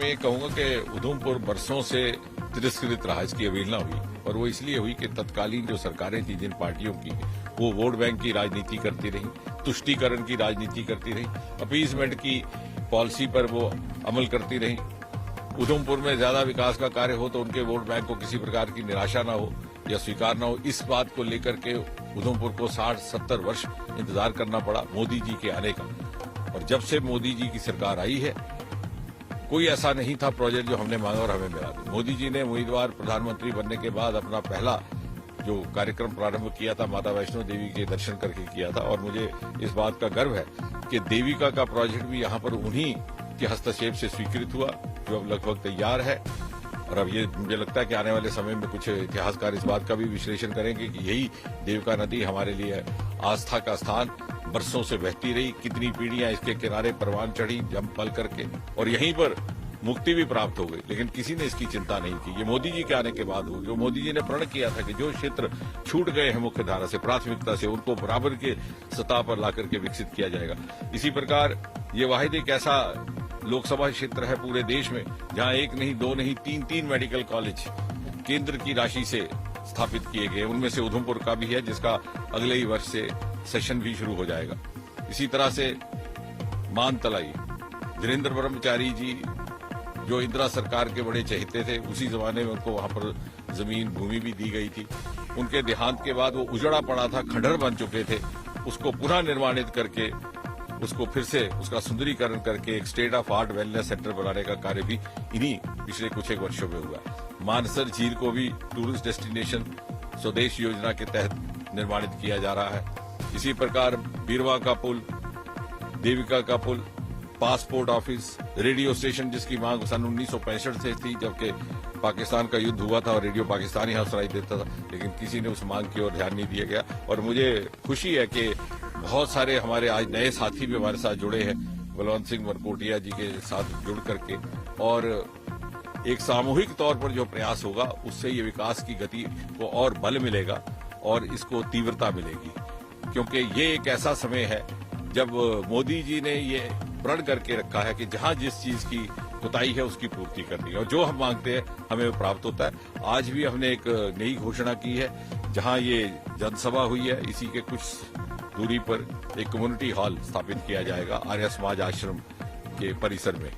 मैं ये कहूंगा कि उधमपुर बरसों से तिरस्कृत रहा, इसकी अवहेलना हुई और वो इसलिए हुई कि तत्कालीन जो सरकारें थी जिन पार्टियों की, वो वोट बैंक की राजनीति करती रही, तुष्टीकरण की राजनीति करती रही, अपीजमेंट की पॉलिसी पर वो अमल करती रही। उधमपुर में ज्यादा विकास का कार्य हो तो उनके वोट बैंक को किसी प्रकार की निराशा न हो या स्वीकार न हो, इस बात को लेकर के उधमपुर को 60-70 वर्ष इंतजार करना पड़ा मोदी जी के आने का। और जब से मोदी जी की सरकार आई है, कोई ऐसा नहीं था प्रोजेक्ट जो हमने मांगा और हमें मिला। मोदी जी ने उम्मीदवार प्रधानमंत्री बनने के बाद अपना पहला जो कार्यक्रम प्रारंभ किया था माता वैष्णो देवी के दर्शन करके किया था, और मुझे इस बात का गर्व है कि देविका का प्रोजेक्ट भी यहाँ पर उन्हीं के हस्तक्षेप से स्वीकृत हुआ, जो अब लगभग तैयार है। और अब ये मुझे लगता है कि आने वाले समय में कुछ इतिहासकार इस बात का भी विश्लेषण करेंगे कि यही देविका नदी हमारे लिए आस्था का स्थान बरसों से बहती रही, कितनी पीढ़ियां इसके किनारे परवान चढ़ी जम पल करके, और यहीं पर मुक्ति भी प्राप्त हो गई, लेकिन किसी ने इसकी चिंता नहीं की। ये मोदी जी के आने के बाद हुआ, जो मोदी जी ने प्रण किया था कि जो क्षेत्र छूट गए हैं मुख्य धारा से, प्राथमिकता से, उनको बराबर के सतह पर ला करके विकसित किया जाएगा। इसी प्रकार ये वाहिद एक ऐसा लोकसभा क्षेत्र है पूरे देश में जहां एक नहीं, दो नहीं, तीन मेडिकल कॉलेज केंद्र की राशि से स्थापित किए गए। उनमें से उधमपुर का भी है, जिसका अगले ही वर्ष से सेशन भी शुरू हो जाएगा। इसी तरह से मानतलाई, धीरेन्द्र ब्रह्मचारी जी जो इंदिरा सरकार के बड़े चहेते थे, उसी जमाने में उनको वहां पर जमीन भूमि भी दी गई थी। उनके देहांत के बाद वो उजड़ा पड़ा था, खंडहर बन चुके थे, उसको पुनः निर्माणित करके उसको फिर से उसका सुंदरीकरण करके एक state of art wellness centre बनाने का कार्य भी इन्हीं पिछले कुछ एक वर्षों में हुआ। मानसर झील को भी टूरिस्ट डेस्टिनेशन स्वदेश योजना के तहत निर्माणित किया जा रहा है। इसी प्रकार बीरवा का पुल, देविका का पुल, पासपोर्ट ऑफिस, रेडियो स्टेशन जिसकी मांग सन 1965 से थी, जबकि पाकिस्तान का युद्ध हुआ था और रेडियो पाकिस्तान यहाँ सुनाई देता था, लेकिन किसी ने उस मांग की ओर ध्यान नहीं दिया गया। और मुझे खुशी है कि बहुत सारे हमारे आज नए साथी भी हमारे साथ जुड़े हैं, बलवंत सिंह मरकोटिया जी के साथ जुड़ करके, और एक सामूहिक तौर पर जो प्रयास होगा उससे ये विकास की गति को और बल मिलेगा और इसको तीव्रता मिलेगी। क्योंकि ये एक ऐसा समय है जब मोदी जी ने ये प्रण करके रखा है कि जहां जिस चीज की कोताही है उसकी पूर्ति करनी है, और जो हम मांगते हैं हमें प्राप्त होता है। आज भी हमने एक नई घोषणा की है, जहां ये जनसभा हुई है, इसी के कुछ दूरी पर एक कम्युनिटी हॉल स्थापित किया जाएगा आर्य समाज आश्रम के परिसर में।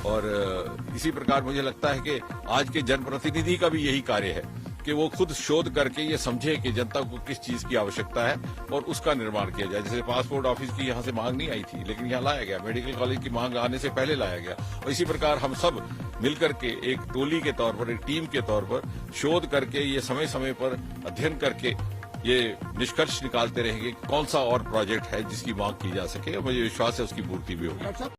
और इसी प्रकार मुझे लगता है कि आज के जनप्रतिनिधि का भी यही कार्य है कि वो खुद शोध करके ये समझे कि जनता को किस चीज की आवश्यकता है और उसका निर्माण किया जाए। जैसे पासपोर्ट ऑफिस की यहाँ से मांग नहीं आई थी, लेकिन यहाँ लाया गया, मेडिकल कॉलेज की मांग आने से पहले लाया गया। और इसी प्रकार हम सब मिलकर के एक टोली के तौर पर, एक टीम के तौर पर शोध करके, ये समय समय पर अध्ययन करके ये निष्कर्ष निकालते रहेंगे कौन सा और प्रोजेक्ट है जिसकी मांग की जा सके। मुझे विश्वास है उसकी पूर्ति भी होगी।